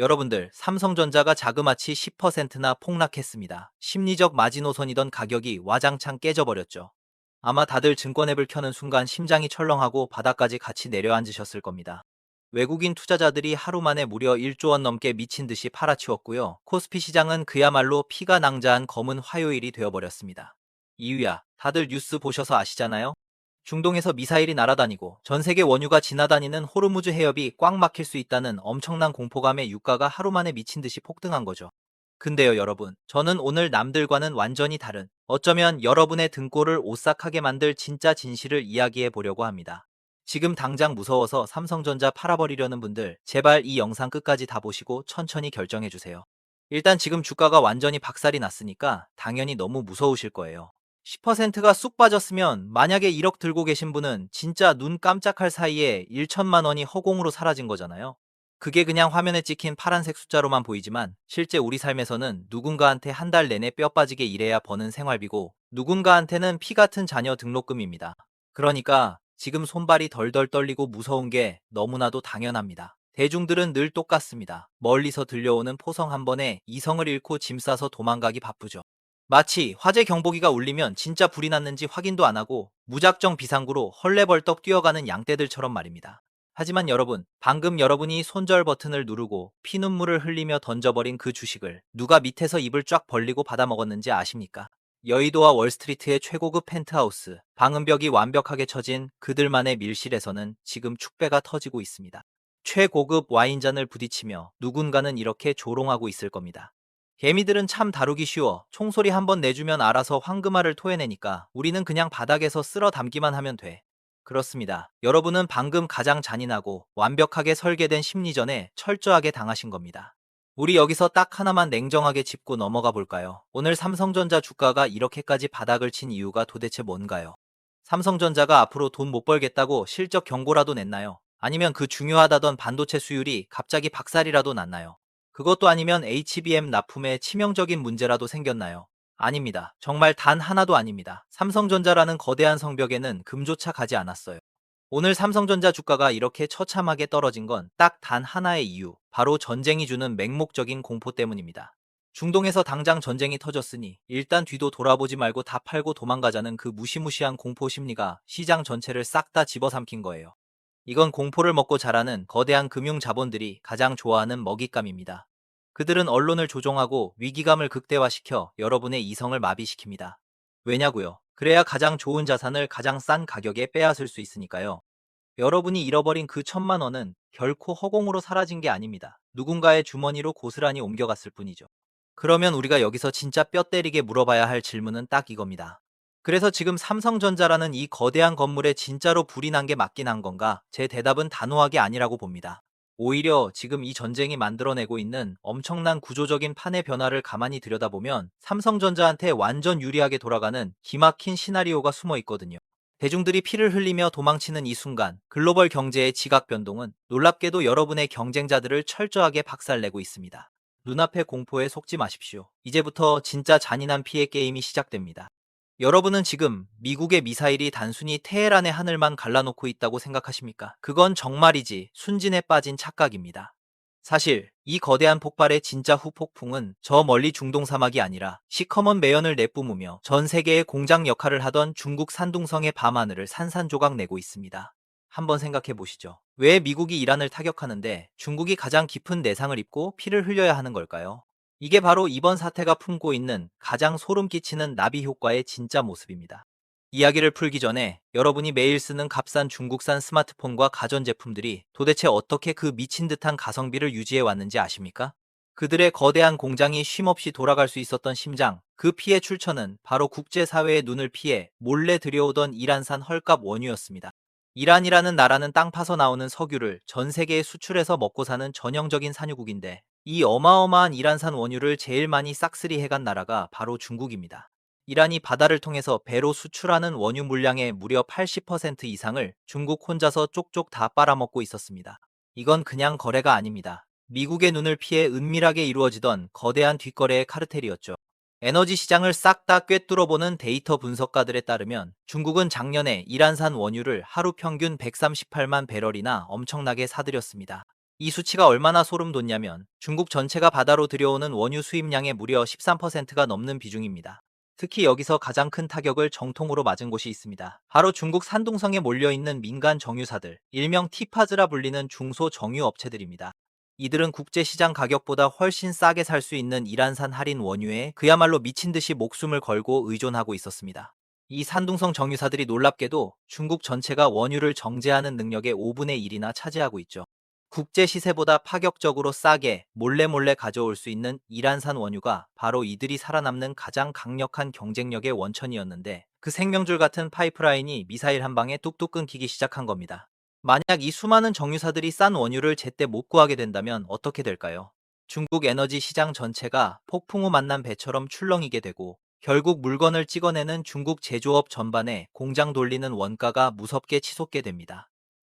여러분들, 삼성전자가 자그마치 10%나 폭락했습니다. 심리적 마지노선이던 가격이 와장창 깨져버렸죠. 아마 다들 증권 앱을 켜는 순간 심장이 철렁하고 바닥까지 같이 내려앉으셨을 겁니다. 외국인 투자자들이 하루 만에 무려 1조 원 넘게 미친 듯이 팔아치웠고요. 코스피 시장은 그야말로 피가 낭자한 검은 화요일이 되어버렸습니다. 이유야, 다들 뉴스 보셔서 아시잖아요? 중동에서 미사일이 날아다니고 전 세계 원유가 지나다니는 호르무즈 해협이 꽉 막힐 수 있다는 엄청난 공포감에 유가가 하루 만에 미친 듯이 폭등한 거죠. 근데요, 여러분, 저는 오늘 남들과는 완전히 다른, 어쩌면 여러분의 등골을 오싹하게 만들 진짜 진실을 이야기해 보려고 합니다. 지금 당장 무서워서 삼성전자 팔아버리려는 분들, 제발 이 영상 끝까지 다 보시고 천천히 결정해 주세요. 일단 지금 주가가 완전히 박살이 났으니까 당연히 너무 무서우실 거예요. 10%가 쑥 빠졌으면 만약에 1억 들고 계신 분은 진짜 눈 깜짝할 사이에 1천만 원이 허공으로 사라진 거잖아요. 그게 그냥 화면에 찍힌 파란색 숫자로만 보이지만 실제 우리 삶에서는 누군가한테 한 달 내내 뼈 빠지게 일해야 버는 생활비고 누군가한테는 피 같은 자녀 등록금입니다. 그러니까 지금 손발이 덜덜 떨리고 무서운 게 너무나도 당연합니다. 대중들은 늘 똑같습니다. 멀리서 들려오는 포성 한 번에 이성을 잃고 짐 싸서 도망가기 바쁘죠. 마치 화재 경보기가 울리면 진짜 불이 났는지 확인도 안 하고 무작정 비상구로 헐레벌떡 뛰어가는 양떼들처럼 말입니다. 하지만 여러분, 방금 여러분이 손절 버튼을 누르고 피눈물을 흘리며 던져버린 그 주식을 누가 밑에서 입을 쫙 벌리고 받아먹었는지 아십니까? 여의도와 월스트리트의 최고급 펜트하우스, 방음벽이 완벽하게 쳐진 그들만의 밀실에서는 지금 축배가 터지고 있습니다. 최고급 와인잔을 부딪히며 누군가는 이렇게 조롱하고 있을 겁니다. 개미들은 참 다루기 쉬워. 총소리 한번 내주면 알아서 황금알을 토해내니까 우리는 그냥 바닥에서 쓸어 담기만 하면 돼. 그렇습니다. 여러분은 방금 가장 잔인하고 완벽하게 설계된 심리전에 철저하게 당하신 겁니다. 우리 여기서 딱 하나만 냉정하게 짚고 넘어가 볼까요? 오늘 삼성전자 주가가 이렇게까지 바닥을 친 이유가 도대체 뭔가요? 삼성전자가 앞으로 돈 못 벌겠다고 실적 경고라도 냈나요? 아니면 그 중요하다던 반도체 수율이 갑자기 박살이라도 났나요? 그것도 아니면 HBM 납품에 치명적인 문제라도 생겼나요? 아닙니다. 정말 단 하나도 아닙니다. 삼성전자라는 거대한 성벽에는 금조차 가지 않았어요. 오늘 삼성전자 주가가 이렇게 처참하게 떨어진 건 딱 단 하나의 이유, 바로 전쟁이 주는 맹목적인 공포 때문입니다. 중동에서 당장 전쟁이 터졌으니 일단 뒤도 돌아보지 말고 다 팔고 도망가자는 그 무시무시한 공포 심리가 시장 전체를 싹 다 집어삼킨 거예요. 이건 공포를 먹고 자라는 거대한 금융 자본들이 가장 좋아하는 먹잇감입니다. 그들은 언론을 조종하고 위기감을 극대화시켜 여러분의 이성을 마비시킵니다. 왜냐고요? 그래야 가장 좋은 자산을 가장 싼 가격에 빼앗을 수 있으니까요. 여러분이 잃어버린 그 1,000만 원은 결코 허공으로 사라진 게 아닙니다. 누군가의 주머니로 고스란히 옮겨갔을 뿐이죠. 그러면 우리가 여기서 진짜 뼈 때리게 물어봐야 할 질문은 딱 이겁니다. 그래서 지금 삼성전자라는 이 거대한 건물에 진짜로 불이 난 게 맞긴 한 건가? 제 대답은 단호하게 아니라고 봅니다. 오히려 지금 이 전쟁이 만들어내고 있는 엄청난 구조적인 판의 변화를 가만히 들여다보면 삼성전자한테 완전 유리하게 돌아가는 기막힌 시나리오가 숨어 있거든요. 대중들이 피를 흘리며 도망치는 이 순간 글로벌 경제의 지각 변동은 놀랍게도 여러분의 경쟁자들을 철저하게 박살내고 있습니다. 눈앞의 공포에 속지 마십시오. 이제부터 진짜 잔인한 피해 게임이 시작됩니다. 여러분은 지금 미국의 미사일이 단순히 테헤란의 하늘만 갈라놓고 있다고 생각하십니까? 그건 정말이지 순진에 빠진 착각입니다. 사실 이 거대한 폭발의 진짜 후폭풍은 저 멀리 중동 사막이 아니라 시커먼 매연을 내뿜으며 전 세계의 공장 역할을 하던 중국 산둥성의 밤하늘을 산산조각 내고 있습니다. 한번 생각해 보시죠. 왜 미국이 이란을 타격하는데 중국이 가장 깊은 내상을 입고 피를 흘려야 하는 걸까요? 이게 바로 이번 사태가 품고 있는 가장 소름 끼치는 나비 효과의 진짜 모습입니다. 이야기를 풀기 전에 여러분이 매일 쓰는 값싼 중국산 스마트폰과 가전제품들이 도대체 어떻게 그 미친 듯한 가성비를 유지해 왔는지 아십니까? 그들의 거대한 공장이 쉼없이 돌아갈 수 있었던 심장, 그 피해 출처는 바로 국제사회의 눈을 피해 몰래 들여오던 이란산 헐값 원유였습니다. 이란이라는 나라는 땅 파서 나오는 석유를 전 세계에 수출해서 먹고 사는 전형적인 산유국인데 이 어마어마한 이란산 원유를 제일 많이 싹쓸이 해간 나라가 바로 중국입니다. 이란이 바다를 통해서 배로 수출하는 원유 물량의 무려 80% 이상을 중국 혼자서 쪽쪽 다 빨아먹고 있었습니다. 이건 그냥 거래가 아닙니다. 미국의 눈을 피해 은밀하게 이루어지던 거대한 뒷거래의 카르텔이었죠. 에너지 시장을 싹 다 꿰뚫어보는 데이터 분석가들에 따르면 중국은 작년에 이란산 원유를 하루 평균 138만 배럴이나 엄청나게 사들였습니다. 이 수치가 얼마나 소름 돋냐면 중국 전체가 바다로 들여오는 원유 수입량의 무려 13%가 넘는 비중입니다. 특히 여기서 가장 큰 타격을 정통으로 맞은 곳이 있습니다. 바로 중국 산둥성에 몰려있는 민간 정유사들, 일명 티파즈라 불리는 중소정유업체들입니다. 이들은 국제시장 가격보다 훨씬 싸게 살 수 있는 이란산 할인 원유에 그야말로 미친 듯이 목숨을 걸고 의존하고 있었습니다. 이 산둥성 정유사들이 놀랍게도 중국 전체가 원유를 정제하는 능력의 5분의 1이나 차지하고 있죠. 국제 시세보다 파격적으로 싸게 몰래 가져올 수 있는 이란산 원유가 바로 이들이 살아남는 가장 강력한 경쟁력의 원천이었는데, 그 생명줄 같은 파이프라인이 미사일 한 방에 뚝뚝 끊기기 시작한 겁니다. 만약 이 수많은 정유사들이 싼 원유를 제때 못 구하게 된다면 어떻게 될까요? 중국 에너지 시장 전체가 폭풍우 만난 배처럼 출렁이게 되고, 결국 물건을 찍어내는 중국 제조업 전반에 공장 돌리는 원가가 무섭게 치솟게 됩니다.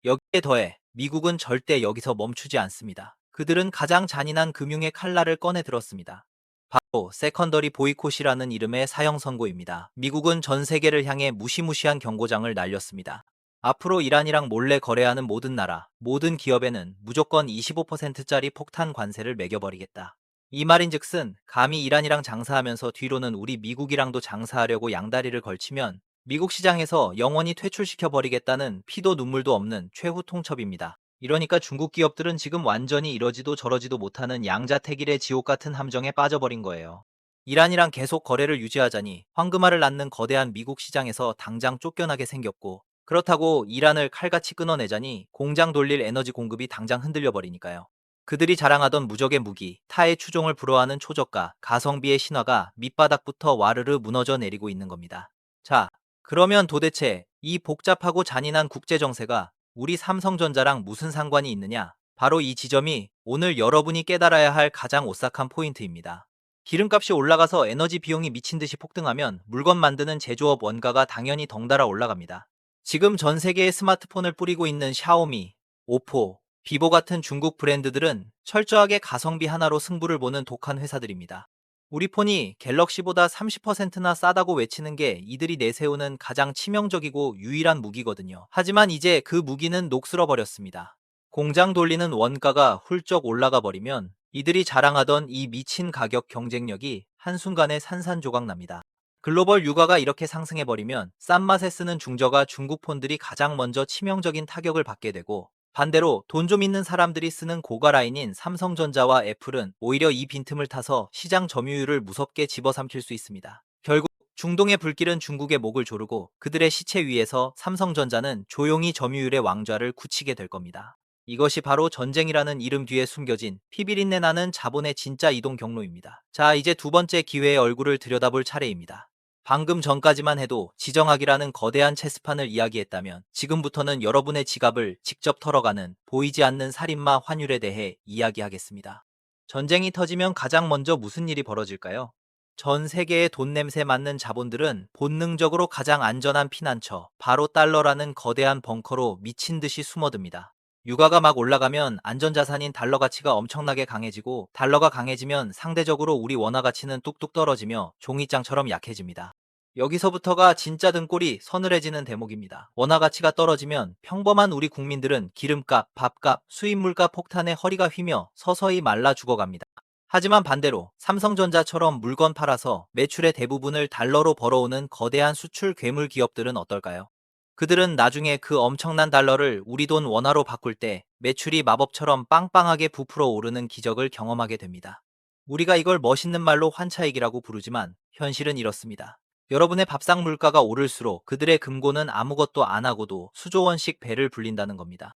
여기에 더해 미국은 절대 여기서 멈추지 않습니다. 그들은 가장 잔인한 금융의 칼날을 꺼내 들었습니다. 바로 세컨더리 보이콧이라는 이름의 사형 선고입니다. 미국은 전 세계를 향해 무시무시한 경고장을 날렸습니다. 앞으로 이란이랑 몰래 거래하는 모든 나라, 모든 기업에는 무조건 25%짜리 폭탄 관세를 매겨버리겠다. 이 말인즉슨 감히 이란이랑 장사하면서 뒤로는 우리 미국이랑도 장사하려고 양다리를 걸치면 미국 시장에서 영원히 퇴출시켜버리겠다는 피도 눈물도 없는 최후 통첩입니다. 이러니까 중국 기업들은 지금 완전히 이러지도 저러지도 못하는 양자택일의 지옥 같은 함정에 빠져버린 거예요. 이란이랑 계속 거래를 유지하자니 황금알을 낳는 거대한 미국 시장에서 당장 쫓겨나게 생겼고, 그렇다고 이란을 칼같이 끊어내자니 공장 돌릴 에너지 공급이 당장 흔들려 버리니까요. 그들이 자랑하던 무적의 무기, 타의 추종을 불허하는 초저가, 가성비의 신화가 밑바닥부터 와르르 무너져 내리고 있는 겁니다. 자, 그러면 도대체 이 복잡하고 잔인한 국제정세가 우리 삼성전자랑 무슨 상관이 있느냐? 바로 이 지점이 오늘 여러분이 깨달아야 할 가장 오싹한 포인트입니다. 기름값이 올라가서 에너지 비용이 미친 듯이 폭등하면 물건 만드는 제조업 원가가 당연히 덩달아 올라갑니다. 지금 전 세계에 스마트폰을 뿌리고 있는 샤오미, 오포, 비보 같은 중국 브랜드들은 철저하게 가성비 하나로 승부를 보는 독한 회사들입니다. 우리 폰이 갤럭시보다 30%나 싸다고 외치는 게 이들이 내세우는 가장 치명적이고 유일한 무기거든요. 하지만 이제 그 무기는 녹슬어 버렸습니다. 공장 돌리는 원가가 훌쩍 올라가 버리면 이들이 자랑하던 이 미친 가격 경쟁력이 한순간에 산산조각 납니다. 글로벌 유가가 이렇게 상승해버리면 싼 맛에 쓰는 중저가 중국 폰들이 가장 먼저 치명적인 타격을 받게 되고, 반대로 돈 좀 있는 사람들이 쓰는 고가 라인인 삼성전자와 애플은 오히려 이 빈틈을 타서 시장 점유율을 무섭게 집어삼킬 수 있습니다. 결국 중동의 불길은 중국의 목을 조르고 그들의 시체 위에서 삼성전자는 조용히 점유율의 왕좌를 굳히게 될 겁니다. 이것이 바로 전쟁이라는 이름 뒤에 숨겨진 피비린내 나는 자본의 진짜 이동 경로입니다. 자, 이제 두 번째 기회의 얼굴을 들여다볼 차례입니다. 방금 전까지만 해도 지정학이라는 거대한 체스판을 이야기했다면 지금부터는 여러분의 지갑을 직접 털어가는 보이지 않는 살인마 환율에 대해 이야기하겠습니다. 전쟁이 터지면 가장 먼저 무슨 일이 벌어질까요? 전 세계의 돈 냄새 맡는 자본들은 본능적으로 가장 안전한 피난처, 바로 달러라는 거대한 벙커로 미친 듯이 숨어듭니다. 유가가 막 올라가면 안전자산인 달러 가치가 엄청나게 강해지고, 달러가 강해지면 상대적으로 우리 원화 가치는 뚝뚝 떨어지며 종이장처럼 약해집니다. 여기서부터가 진짜 등골이 서늘해지는 대목입니다. 원화 가치가 떨어지면 평범한 우리 국민들은 기름값, 밥값, 수입물가 폭탄에 허리가 휘며 서서히 말라 죽어갑니다. 하지만 반대로 삼성전자처럼 물건 팔아서 매출의 대부분을 달러로 벌어오는 거대한 수출 괴물 기업들은 어떨까요? 그들은 나중에 그 엄청난 달러를 우리 돈 원화로 바꿀 때 매출이 마법처럼 빵빵하게 부풀어 오르는 기적을 경험하게 됩니다. 우리가 이걸 멋있는 말로 환차익이라고 부르지만 현실은 이렇습니다. 여러분의 밥상 물가가 오를수록 그들의 금고는 아무것도 안 하고도 수조 원씩 배를 불린다는 겁니다.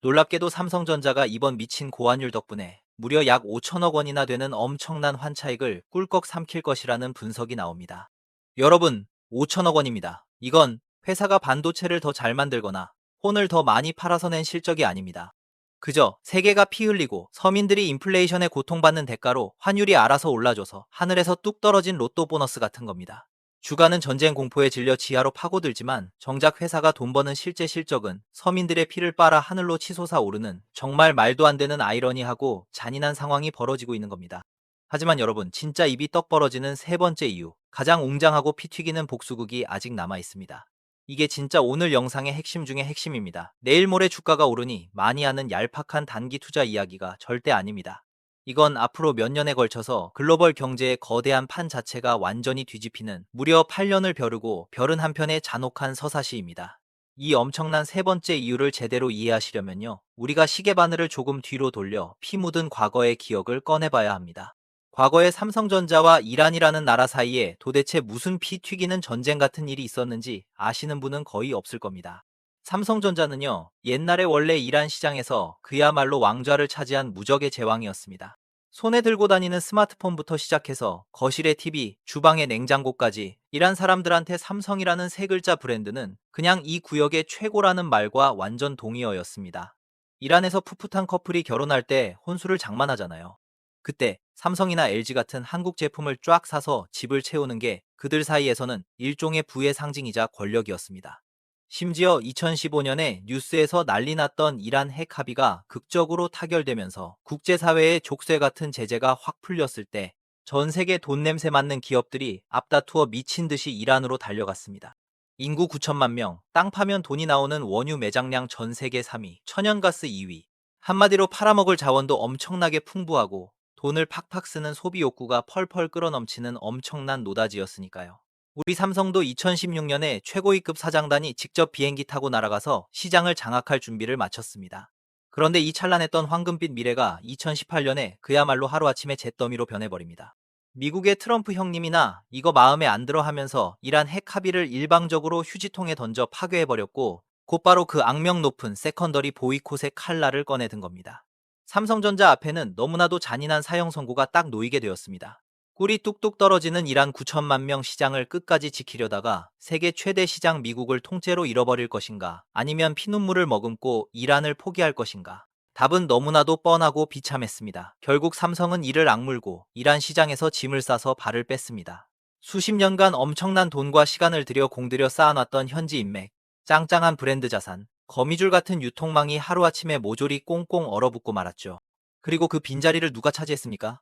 놀랍게도 삼성전자가 이번 미친 고환율 덕분에 무려 약 5천억 원이나 되는 엄청난 환차익을 꿀꺽 삼킬 것이라는 분석이 나옵니다. 여러분, 5천억 원입니다. 이건 회사가 반도체를 더 잘 만들거나 폰을 더 많이 팔아서 낸 실적이 아닙니다. 그저 세계가 피 흘리고 서민들이 인플레이션에 고통받는 대가로 환율이 알아서 올라줘서 하늘에서 뚝 떨어진 로또 보너스 같은 겁니다. 주가는 전쟁 공포에 질려 지하로 파고들지만 정작 회사가 돈 버는 실제 실적은 서민들의 피를 빨아 하늘로 치솟아 오르는 정말 말도 안 되는 아이러니하고 잔인한 상황이 벌어지고 있는 겁니다. 하지만 여러분, 진짜 입이 떡 벌어지는 세 번째 이유, 가장 웅장하고 피 튀기는 복수극이 아직 남아 있습니다. 이게 진짜 오늘 영상의 핵심 중의 핵심입니다. 내일 모레 주가가 오르니 많이 하는 얄팍한 단기 투자 이야기가 절대 아닙니다. 이건 앞으로 몇 년에 걸쳐서 글로벌 경제의 거대한 판 자체가 완전히 뒤집히는 무려 8년을 벼르고 별은 한편의 잔혹한 서사시입니다. 이 엄청난 세 번째 이유를 제대로 이해하시려면요, 우리가 시계바늘을 조금 뒤로 돌려 피 묻은 과거의 기억을 꺼내봐야 합니다. 과거에 삼성전자와 이란이라는 나라 사이에 도대체 무슨 피 튀기는 전쟁 같은 일이 있었는지 아시는 분은 거의 없을 겁니다. 삼성전자는요, 옛날에 원래 이란 시장에서 그야말로 왕좌를 차지한 무적의 제왕이었습니다. 손에 들고 다니는 스마트폰부터 시작해서 거실의 TV, 주방의 냉장고까지 이란 사람들한테 삼성이라는 세 글자 브랜드는 그냥 이 구역의 최고라는 말과 완전 동의어였습니다. 이란에서 풋풋한 커플이 결혼할 때 혼수를 장만하잖아요. 그때 삼성이나 LG 같은 한국 제품을 쫙 사서 집을 채우는 게 그들 사이에서는 일종의 부의 상징이자 권력이었습니다. 심지어 2015년에 뉴스에서 난리 났던 이란 핵 합의가 극적으로 타결되면서 국제사회의 족쇄 같은 제재가 확 풀렸을 때 전 세계 돈 냄새 맡는 기업들이 앞다투어 미친 듯이 이란으로 달려갔습니다. 인구 9천만 명, 땅 파면 돈이 나오는 원유 매장량 전 세계 3위, 천연가스 2위. 한마디로 팔아먹을 자원도 엄청나게 풍부하고 돈을 팍팍 쓰는 소비 욕구가 펄펄 끓어넘치는 엄청난 노다지였으니까요. 우리 삼성도 2016년에 최고위급 사장단이 직접 비행기 타고 날아가서 시장을 장악할 준비를 마쳤습니다. 그런데 이 찬란했던 황금빛 미래가 2018년에 그야말로 하루아침에 잿더미로 변해버립니다. 미국의 트럼프 형님이나 이거 마음에 안 들어 하면서 이란 핵 합의를 일방적으로 휴지통에 던져 파괴해버렸고 곧바로 그 악명 높은 세컨더리 보이콧의 칼날을 꺼내든 겁니다. 삼성전자 앞에는 너무나도 잔인한 사형 선고가 딱 놓이게 되었습니다. 꿀이 뚝뚝 떨어지는 이란 9천만 명 시장을 끝까지 지키려다가 세계 최대 시장 미국을 통째로 잃어버릴 것인가, 아니면 피눈물을 머금고 이란을 포기할 것인가. 답은 너무나도 뻔하고 비참했습니다. 결국 삼성은 이를 악물고 이란 시장에서 짐을 싸서 발을 뺐습니다. 수십 년간 엄청난 돈과 시간을 들여 공들여 쌓아놨던 현지 인맥, 짱짱한 브랜드 자산, 거미줄 같은 유통망이 하루아침에 모조리 꽁꽁 얼어붙고 말았죠. 그리고 그 빈자리를 누가 차지했습니까?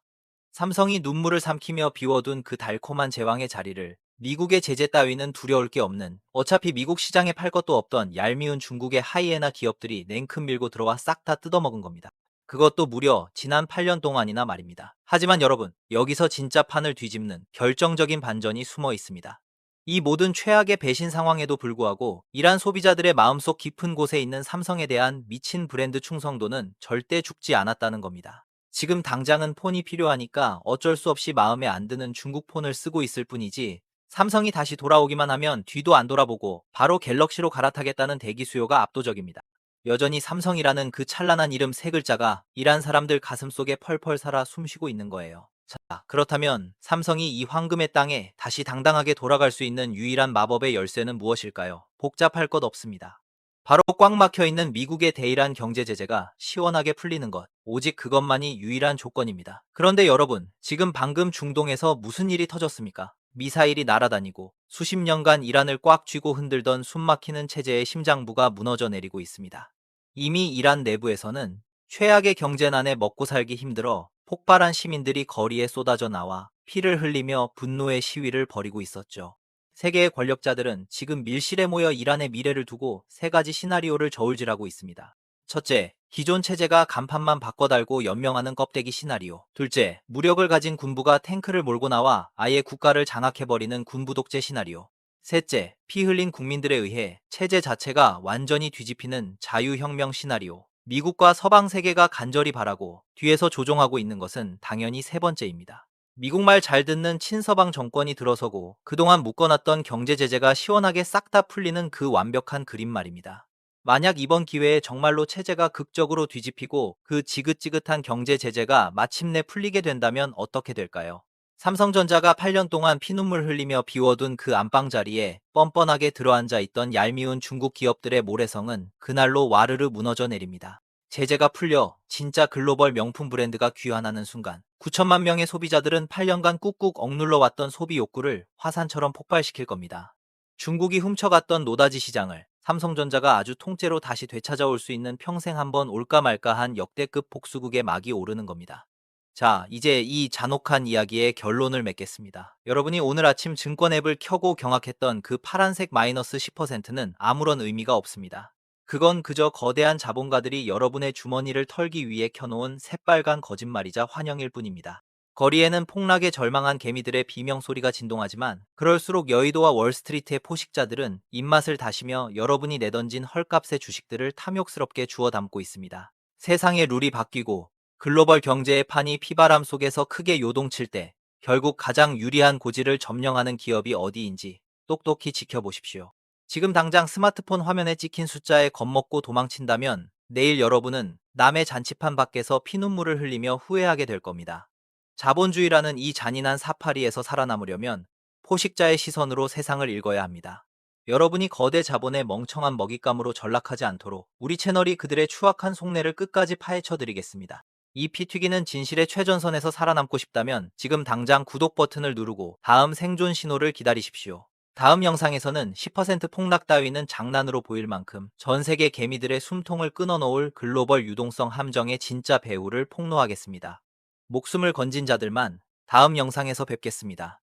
삼성이 눈물을 삼키며 비워둔 그 달콤한 제왕의 자리를 미국의 제재 따위는 두려울 게 없는, 어차피 미국 시장에 팔 것도 없던 얄미운 중국의 하이에나 기업들이 냉큼 밀고 들어와 싹 다 뜯어먹은 겁니다. 그것도 무려 지난 8년 동안이나 말입니다. 하지만 여러분, 여기서 진짜 판을 뒤집는 결정적인 반전이 숨어 있습니다. 이 모든 최악의 배신 상황에도 불구하고 이란 소비자들의 마음속 깊은 곳에 있는 삼성에 대한 미친 브랜드 충성도는 절대 죽지 않았다는 겁니다. 지금 당장은 폰이 필요하니까 어쩔 수 없이 마음에 안 드는 중국 폰을 쓰고 있을 뿐이지, 삼성이 다시 돌아오기만 하면 뒤도 안 돌아보고 바로 갤럭시로 갈아타겠다는 대기 수요가 압도적입니다. 여전히 삼성이라는 그 찬란한 이름 세 글자가 이란 사람들 가슴속에 펄펄 살아 숨쉬고 있는 거예요. 자, 그렇다면 삼성이 이 황금의 땅에 다시 당당하게 돌아갈 수 있는 유일한 마법의 열쇠는 무엇일까요? 복잡할 것 없습니다. 바로 꽉 막혀 있는 미국의 대일한 경제 제재가 시원하게 풀리는 것, 오직 그것만이 유일한 조건입니다. 그런데 여러분, 지금 방금 중동에서 무슨 일이 터졌습니까? 미사일이 날아다니고 수십 년간 이란을 꽉 쥐고 흔들던 숨막히는 체제의 심장부가 무너져 내리고 있습니다. 이미 이란 내부에서는 최악의 경제난에 먹고 살기 힘들어 폭발한 시민들이 거리에 쏟아져 나와 피를 흘리며 분노의 시위를 벌이고 있었죠. 세계의 권력자들은 지금 밀실에 모여 이란의 미래를 두고 세 가지 시나리오를 저울질하고 있습니다. 첫째, 기존 체제가 간판만 바꿔달고 연명하는 껍데기 시나리오. 둘째, 무력을 가진 군부가 탱크를 몰고 나와 아예 국가를 장악해버리는 군부 독재 시나리오. 셋째, 피 흘린 국민들에 의해 체제 자체가 완전히 뒤집히는 자유혁명 시나리오. 미국과 서방 세계가 간절히 바라고 뒤에서 조종하고 있는 것은 당연히 세 번째입니다. 미국 말 잘 듣는 친서방 정권이 들어서고 그동안 묶어놨던 경제 제재가 시원하게 싹 다 풀리는 그 완벽한 그림 말입니다. 만약 이번 기회에 정말로 체제가 극적으로 뒤집히고 그 지긋지긋한 경제 제재가 마침내 풀리게 된다면 어떻게 될까요? 삼성전자가 8년 동안 피눈물 흘리며 비워둔 그 안방 자리에 뻔뻔하게 들어앉아 있던 얄미운 중국 기업들의 모래성은 그날로 와르르 무너져 내립니다. 제재가 풀려 진짜 글로벌 명품 브랜드가 귀환하는 순간 9천만 명의 소비자들은 8년간 꾹꾹 억눌러 왔던 소비 욕구를 화산처럼 폭발시킬 겁니다. 중국이 훔쳐갔던 노다지 시장을 삼성전자가 아주 통째로 다시 되찾아올 수 있는 평생 한번 올까 말까한 역대급 복수국의 막이 오르는 겁니다. 자, 이제 이 잔혹한 이야기의 결론을 맺겠습니다. 여러분이 오늘 아침 증권 앱을 켜고 경악했던 그 파란색 마이너스 10%는 아무런 의미가 없습니다. 그건 그저 거대한 자본가들이 여러분의 주머니를 털기 위해 켜놓은 새빨간 거짓말이자 환영일 뿐입니다. 거리에는 폭락에 절망한 개미들의 비명 소리가 진동하지만 그럴수록 여의도와 월스트리트의 포식자들은 입맛을 다시며 여러분이 내던진 헐값의 주식들을 탐욕스럽게 주워 담고 있습니다. 세상의 룰이 바뀌고 글로벌 경제의 판이 피바람 속에서 크게 요동칠 때 결국 가장 유리한 고지를 점령하는 기업이 어디인지 똑똑히 지켜보십시오. 지금 당장 스마트폰 화면에 찍힌 숫자에 겁먹고 도망친다면 내일 여러분은 남의 잔치판 밖에서 피눈물을 흘리며 후회하게 될 겁니다. 자본주의라는 이 잔인한 사파리에서 살아남으려면 포식자의 시선으로 세상을 읽어야 합니다. 여러분이 거대 자본의 멍청한 먹잇감으로 전락하지 않도록 우리 채널이 그들의 추악한 속내를 끝까지 파헤쳐 드리겠습니다. 이 피튀기는 진실의 최전선에서 살아남고 싶다면 지금 당장 구독 버튼을 누르고 다음 생존 신호를 기다리십시오. 다음 영상에서는 10% 폭락 따위는 장난으로 보일 만큼 전 세계 개미들의 숨통을 끊어놓을 글로벌 유동성 함정의 진짜 배후를 폭로하겠습니다. 목숨을 건진 자들만 다음 영상에서 뵙겠습니다.